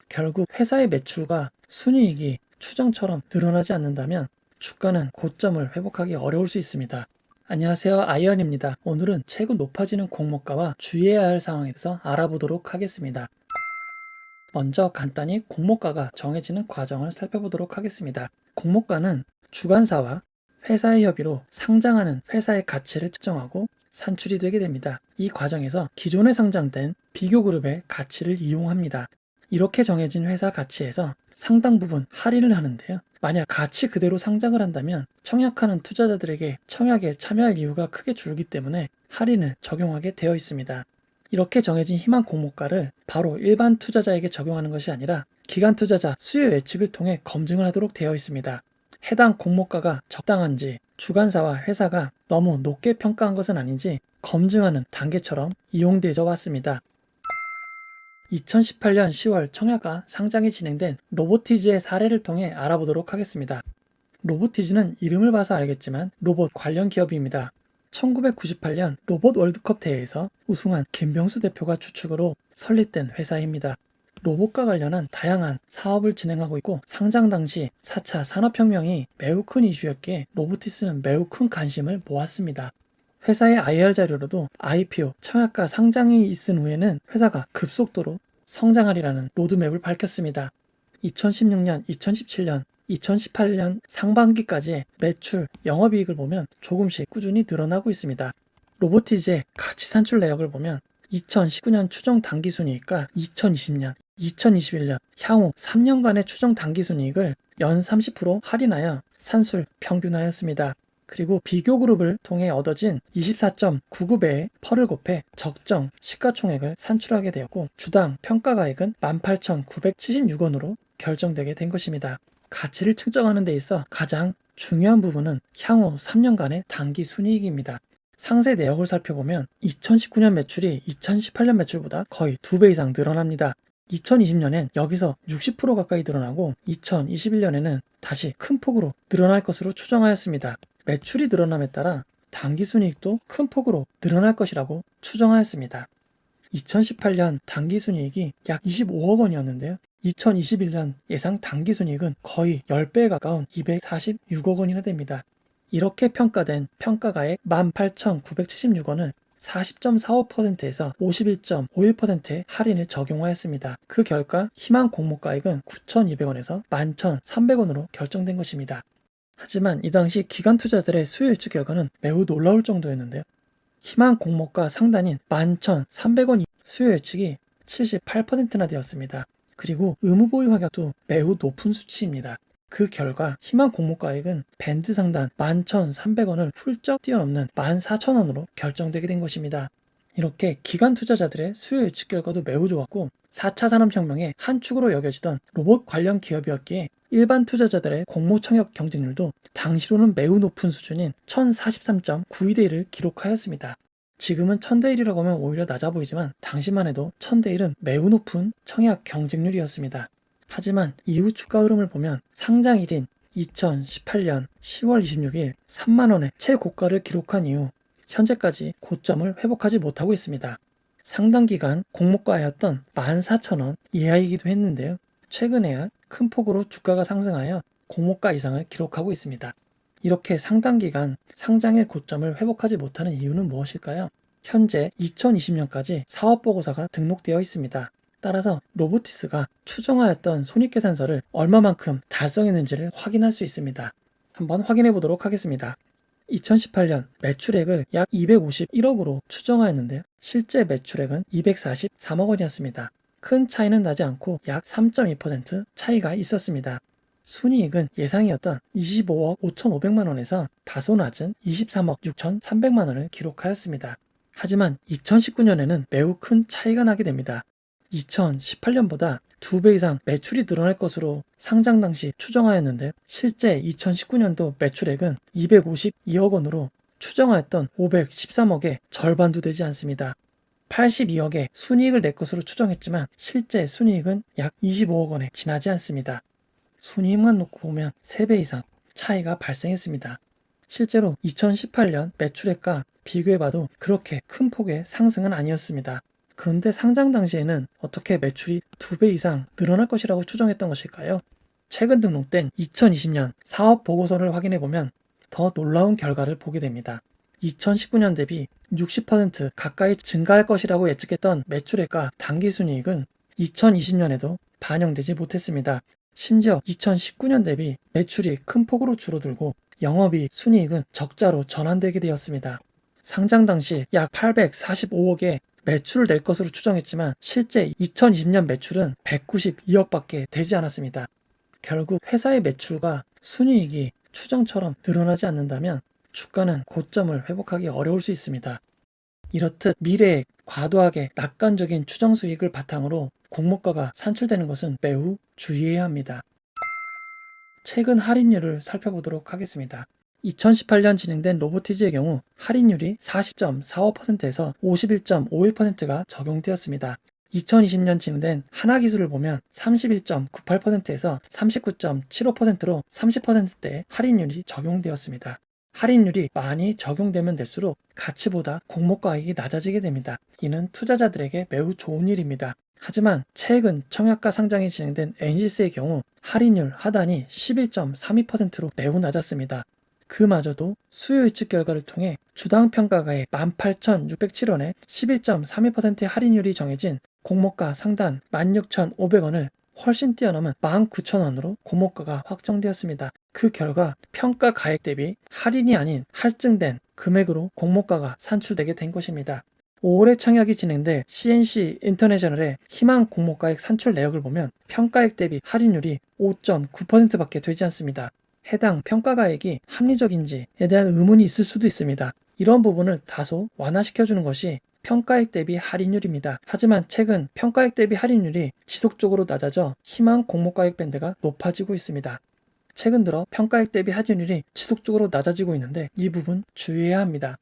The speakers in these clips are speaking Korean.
결국 회사의 매출과 순이익이 추정처럼 늘어나지 않는다면 주가는 고점을 회복하기 어려울 수 있습니다. 안녕하세요, 아이언입니다. 오늘은 최근 높아지는 공모가와 주의해야 할 상황에 대해서 알아보도록 하겠습니다. 먼저 간단히 공모가가 정해지는 과정을 살펴보도록 하겠습니다. 공모가는 주관사와 회사의 협의로 상장하는 회사의 가치를 측정하고 산출이 되게 됩니다. 이 과정에서 기존에 상장된 비교그룹의 가치를 이용합니다. 이렇게 정해진 회사 가치에서 상당 부분 할인을 하는데요. 만약 가치 그대로 상장을 한다면 청약하는 투자자들에게 청약에 참여할 이유가 크게 줄기 때문에 할인을 적용하게 되어 있습니다. 이렇게 정해진 희망 공모가를 바로 일반 투자자에게 적용하는 것이 아니라 기관 투자자 수요 예측을 통해 검증을 하도록 되어 있습니다. 해당 공모가가 적당한지 주관사와 회사가 너무 높게 평가한 것은 아닌지 검증하는 단계처럼 이용되어 왔습니다. 2018년 10월 청약과 상장이 진행된 로보티즈의 사례를 통해 알아보도록 하겠습니다. 로보티즈는 이름을 봐서 알겠지만 로봇 관련 기업입니다. 1998년 로봇 월드컵 대회에서 우승한 김병수 대표가 주축으로 설립된 회사입니다. 로봇과 관련한 다양한 사업을 진행하고 있고 상장 당시 4차 산업혁명이 매우 큰 이슈였기에 로보티스는 매우 큰 관심을 모았습니다. 회사의 IR 자료로도 IPO, 청약과 상장이 있은 후에는 회사가 급속도로 성장하리라는 로드맵을 밝혔습니다. 2016년, 2017년, 2018년 상반기까지의 매출, 영업이익을 보면 조금씩 꾸준히 늘어나고 있습니다. 로보티즈의 가치 산출 내역을 보면 2019년 추정 당기순이익과 2020년, 2021년 향후 3년간의 추정 당기순이익을 연 30% 할인하여 산술 평균하였습니다. 그리고 비교그룹을 통해 얻어진 24.99배의 펄을 곱해 적정 시가총액을 산출하게 되었고 주당 평가가액은 18,976원으로 결정되게 된 것입니다. 가치를 측정하는 데 있어 가장 중요한 부분은 향후 3년간의 단기 순이익입니다. 상세 내역을 살펴보면 2019년 매출이 2018년 매출보다 거의 2배 이상 늘어납니다. 2020년엔 여기서 60% 가까이 늘어나고 2021년에는 다시 큰 폭으로 늘어날 것으로 추정하였습니다. 매출이 늘어남에 따라 당기순이익도 큰 폭으로 늘어날 것이라고 추정하였습니다. 2018년 당기순이익이 약 25억 원이었는데요. 2021년 예상 당기순이익은 거의 10배에 가까운 246억 원이나 됩니다. 이렇게 평가된 평가가액 18,976원을 40.45%에서 51.51%의 할인을 적용하였습니다. 그 결과 희망 공모가액은 9,200원에서 11,300원으로 결정된 것입니다. 하지만 이 당시 기관 투자들의 수요 예측 결과는 매우 놀라울 정도였는데요. 희망 공모가 상단인 11,300원 수요 예측이 78%나 되었습니다. 그리고 의무 보유 확약도 매우 높은 수치입니다. 그 결과 희망 공모가액은 밴드 상단 11,300원을 훌쩍 뛰어넘는 14,000원으로 결정되게 된 것입니다. 이렇게 기관 투자자들의 수요 예측 결과도 매우 좋았고 4차 산업혁명의 한 축으로 여겨지던 로봇 관련 기업이었기에 일반 투자자들의 공모 청약 경쟁률도 당시로는 매우 높은 수준인 1043.92대 1을 기록하였습니다. 지금은 1000대 1이라고 하면 오히려 낮아 보이지만 당시만 해도 1000대 1은 매우 높은 청약 경쟁률이었습니다. 하지만 이후 주가 흐름을 보면 상장일인 2018년 10월 26일 3만원의 최고가를 기록한 이후 현재까지 고점을 회복하지 못하고 있습니다. 상당 기간 공모가였던 14,000원 이하이기도 했는데요. 최근에야 큰 폭으로 주가가 상승하여 공모가 이상을 기록하고 있습니다. 이렇게 상당 기간 상장일 고점을 회복하지 못하는 이유는 무엇일까요? 현재 2020년까지 사업보고서가 등록되어 있습니다. 따라서 로보티스가 추정하였던 손익계산서를 얼마만큼 달성했는지를 확인할 수 있습니다. 한번 확인해 보도록 하겠습니다. 2018년 매출액을 약 251억으로 추정하였는데요. 실제 매출액은 243억 원이었습니다. 큰 차이는 나지 않고 약 3.2% 차이가 있었습니다. 순이익은 예상이었던 25억 5,500만 원에서 다소 낮은 23억 6,300만 원을 기록하였습니다. 하지만 2019년에는 매우 큰 차이가 나게 됩니다. 2018년보다 2배 이상 매출이 늘어날 것으로 상장 당시 추정하였는데 실제 2019년도 매출액은 252억 원으로 추정하였던 513억의 절반도 되지 않습니다. 82억의 순이익을 낼 것으로 추정했지만 실제 순이익은 약 25억 원에 지나지 않습니다. 순이익만 놓고 보면 3배 이상 차이가 발생했습니다. 실제로 2018년 매출액과 비교해봐도 그렇게 큰 폭의 상승은 아니었습니다. 그런데 상장 당시에는 어떻게 매출이 2배 이상 늘어날 것이라고 추정했던 것일까요? 최근 등록된 2020년 사업 보고서를 확인해보면 더 놀라운 결과를 보게 됩니다. 2019년 대비 60% 가까이 증가할 것이라고 예측했던 매출액과 당기순이익은 2020년에도 반영되지 못했습니다. 심지어 2019년 대비 매출이 큰 폭으로 줄어들고 영업이익, 순이익은 적자로 전환되게 되었습니다. 상장 당시 약 845억의 매출을 낼 것으로 추정했지만 실제 2020년 매출은 192억밖에 되지 않았습니다. 결국 회사의 매출과 순이익이 추정처럼 늘어나지 않는다면 주가는 고점을 회복하기 어려울 수 있습니다. 이렇듯 미래에 과도하게 낙관적인 추정 수익을 바탕으로 공모가가 산출되는 것은 매우 주의해야 합니다. 최근 할인율을 살펴보도록 하겠습니다. 2018년 진행된 로보티즈의 경우 할인율이 40.45%에서 51.51%가 적용되었습니다. 2020년 진행된 하나기술을 보면 31.98%에서 39.75%로 30%대 할인율이 적용되었습니다. 할인율이 많이 적용되면 될수록 가치보다 공모가액이 낮아지게 됩니다. 이는 투자자들에게 매우 좋은 일입니다. 하지만 최근 청약가 상장이 진행된 엔시스의 경우 할인율 하단이 11.32%로 매우 낮았습니다. 그마저도 수요 예측 결과를 통해 주당 평가가액 18,607원에 11.32%의 할인율이 정해진 공모가 상단 16,500원을 훨씬 뛰어넘은 19,000원으로 공모가가 확정되었습니다. 그 결과 평가 가액 대비 할인이 아닌 할증된 금액으로 공모가가 산출되게 된 것입니다. 5월에 청약이 진행돼 CNC 인터내셔널의 희망 공모가액 산출 내역을 보면 평가액 대비 할인율이 5.9%밖에 되지 않습니다. 해당 평가가액이 합리적인지에 대한 의문이 있을 수도 있습니다. 이런 부분을 다소 완화시켜주는 것이 평가액 대비 할인율입니다. 하지만 최근 평가액 대비 할인율이 지속적으로 낮아져 희망 공모가액 밴드가 높아지고 있습니다. 최근 들어 평가액 대비 할인율이 지속적으로 낮아지고 있는데 이 부분 주의해야 합니다.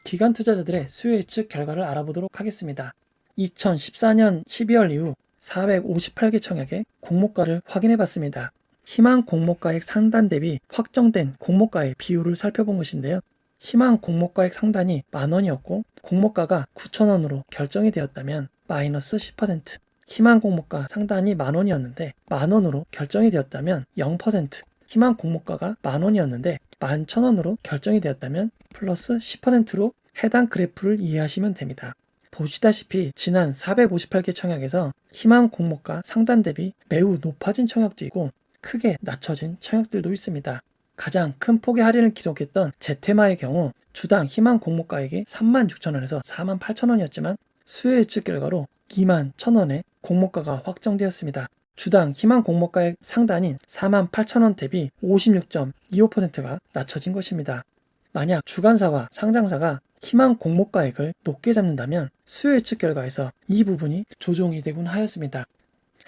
기관 투자자들의 수요 예측 결과를 알아보도록 하겠습니다. 2014년 12월 이후 458개 청약의 공모가를 확인해봤습니다. 희망 공모가액 상단 대비 확정된 공모가의 비율을 살펴본 것인데요. 희망 공모가액 상단이 만원이었고 공모가가 9,000원으로 결정이 되었다면 마이너스 10%, 희망 공모가 상단이 만원이었는데 만원으로 결정이 되었다면 0%, 희망 공모가가 만원이었는데 11,000원으로 결정이 되었다면 플러스 10%로 해당 그래프를 이해하시면 됩니다. 보시다시피 지난 458개 청약에서 희망 공모가 상단 대비 매우 높아진 청약도 있고 크게 낮춰진 청약들도 있습니다. 가장 큰 폭의 할인을 기록했던 제테마의 경우 주당 희망 공모가액이 36,000원에서 48,000원이었지만 수요 예측 결과로 21,000원의 공모가가 확정되었습니다. 주당 희망 공모가액 상단인 48,000원 대비 56.25%가 낮춰진 것입니다. 만약 주관사와 상장사가 희망 공모가액을 높게 잡는다면 수요 예측 결과에서 이 부분이 조정이 되곤 하였습니다.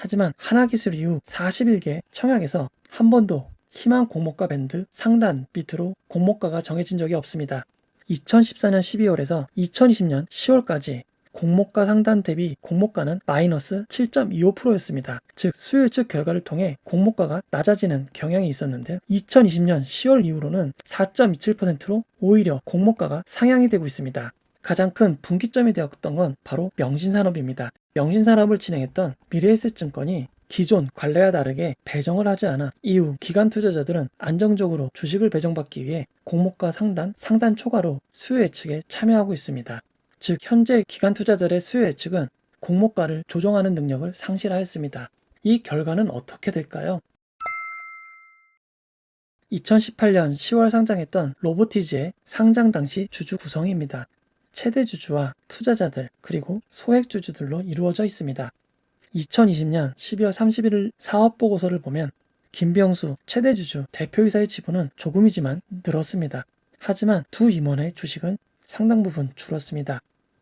하지만 하나기술 이후 41개 청약에서 한 번도 희망 공모가 밴드 상단 밑으로 공모가가 정해진 적이 없습니다. 2014년 12월에서 2020년 10월까지 공모가 상단 대비 공모가는 마이너스 7.25%였습니다. 즉 수요 예측 결과를 통해 공모가가 낮아지는 경향이 있었는데 2020년 10월 이후로는 4.27%로 오히려 공모가가 상향이 되고 있습니다. 가장 큰 분기점이 되었던 건 바로 명신산업입니다. 명신산업을 진행했던 미래에셋증권이 기존 관례와 다르게 배정을 하지 않아 이후 기관 투자자들은 안정적으로 주식을 배정받기 위해 공모가 상단 초과로 수요 예측에 참여하고 있습니다. 즉 현재 기관 투자자들의 수요 예측은 공모가를 조정하는 능력을 상실하였습니다. 이 결과는 어떻게 될까요? 2018년 10월 상장했던 로보티즈의 상장 당시 주주 구성입니다. 최대 주주와 투자자들 그리고 소액 주주들로 이루어져 있습니다. 2020년 12월 31일 사업보고서를 보면 김병수 최대 주주 대표이사의 지분은 조금이지만 늘었습니다. 하지만 두 임원의 주식은 상당 부분 줄었습니다.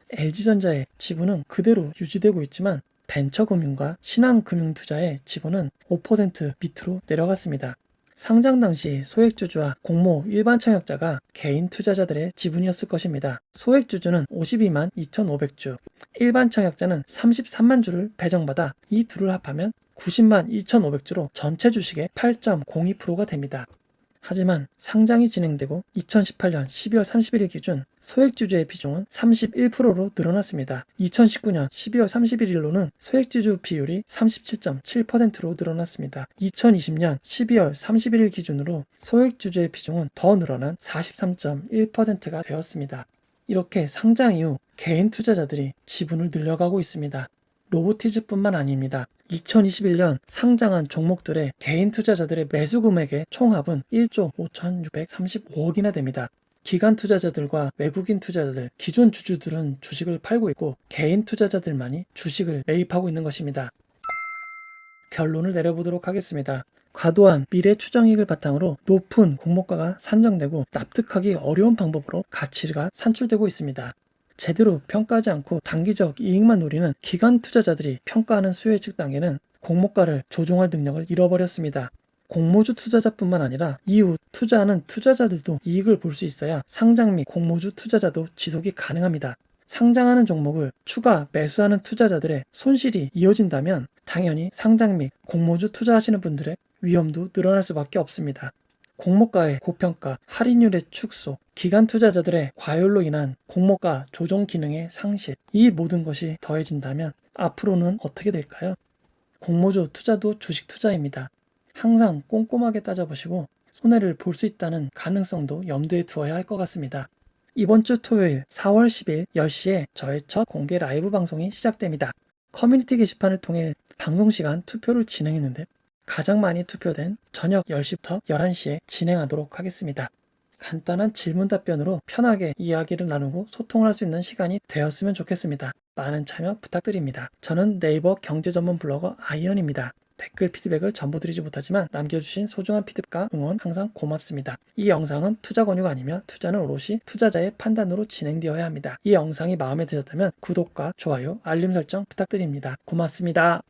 LG전자의 지분은 그대로 유지되고 있지만 벤처금융과 신한금융투자의 지분은 5% 밑으로 내려갔습니다. 상장 당시 소액주주와 공모 일반 청약자가 개인 투자자들의 지분이었을 것입니다. 소액주주는 52만 2,500주, 일반 청약자는 33만 주를 배정받아 이 둘을 합하면 90만 2,500주로 전체 주식의 8.02%가 됩니다. 하지만 상장이 진행되고 2018년 12월 31일 기준 소액주주의 비중은 31%로 늘어났습니다. 2019년 12월 31일로는 소액주주 비율이 37.7%로 늘어났습니다. 2020년 12월 31일 기준으로 소액주주의 비중은 더 늘어난 43.1%가 되었습니다. 이렇게 상장 이후 개인 투자자들이 지분을 늘려가고 있습니다. 로보티즈뿐만 아닙니다. 2021년 상장한 종목들의 개인 투자자들의 매수 금액의 총합은 1조 5,635억이나 됩니다. 기관 투자자들과 외국인 투자자들, 기존 주주들은 주식을 팔고 있고 개인 투자자들만이 주식을 매입하고 있는 것입니다. 결론을 내려보도록 하겠습니다. 과도한 미래 추정이익을 바탕으로 높은 공모가가 산정되고 납득하기 어려운 방법으로 가치가 산출되고 있습니다. 제대로 평가하지 않고 단기적 이익만 노리는 기관 투자자들이 평가하는 수요 예측 단계는 공모가를 조종할 능력을 잃어버렸습니다. 공모주 투자자뿐만 아니라 이후 투자하는 투자자들도 이익을 볼 수 있어야 상장 및 공모주 투자자도 지속이 가능합니다. 상장하는 종목을 추가 매수하는 투자자들의 손실이 이어진다면 당연히 상장 및 공모주 투자하시는 분들의 위험도 늘어날 수밖에 없습니다. 공모가의 고평가, 할인율의 축소, 기관 투자자들의 과열로 인한 공모가 조정 기능의 상실, 이 모든 것이 더해진다면 앞으로는 어떻게 될까요? 공모주 투자도 주식 투자입니다. 항상 꼼꼼하게 따져보시고 손해를 볼 수 있다는 가능성도 염두에 두어야 할 것 같습니다. 이번 주 토요일 4월 10일 10시에 저의 첫 공개 라이브 방송이 시작됩니다. 커뮤니티 게시판을 통해 방송시간 투표를 진행했는데 가장 많이 투표된 저녁 10시부터 11시에 진행하도록 하겠습니다. 간단한 질문 답변으로 편하게 이야기를 나누고 소통을 할 수 있는 시간이 되었으면 좋겠습니다. 많은 참여 부탁드립니다. 저는 네이버 경제 전문 블로거 아이언입니다. 댓글 피드백을 전부 드리지 못하지만 남겨주신 소중한 피드백과 응원 항상 고맙습니다. 이 영상은 투자 권유가 아니며 투자는 오롯이 투자자의 판단으로 진행되어야 합니다. 이 영상이 마음에 드셨다면 구독과 좋아요, 알림 설정 부탁드립니다. 고맙습니다.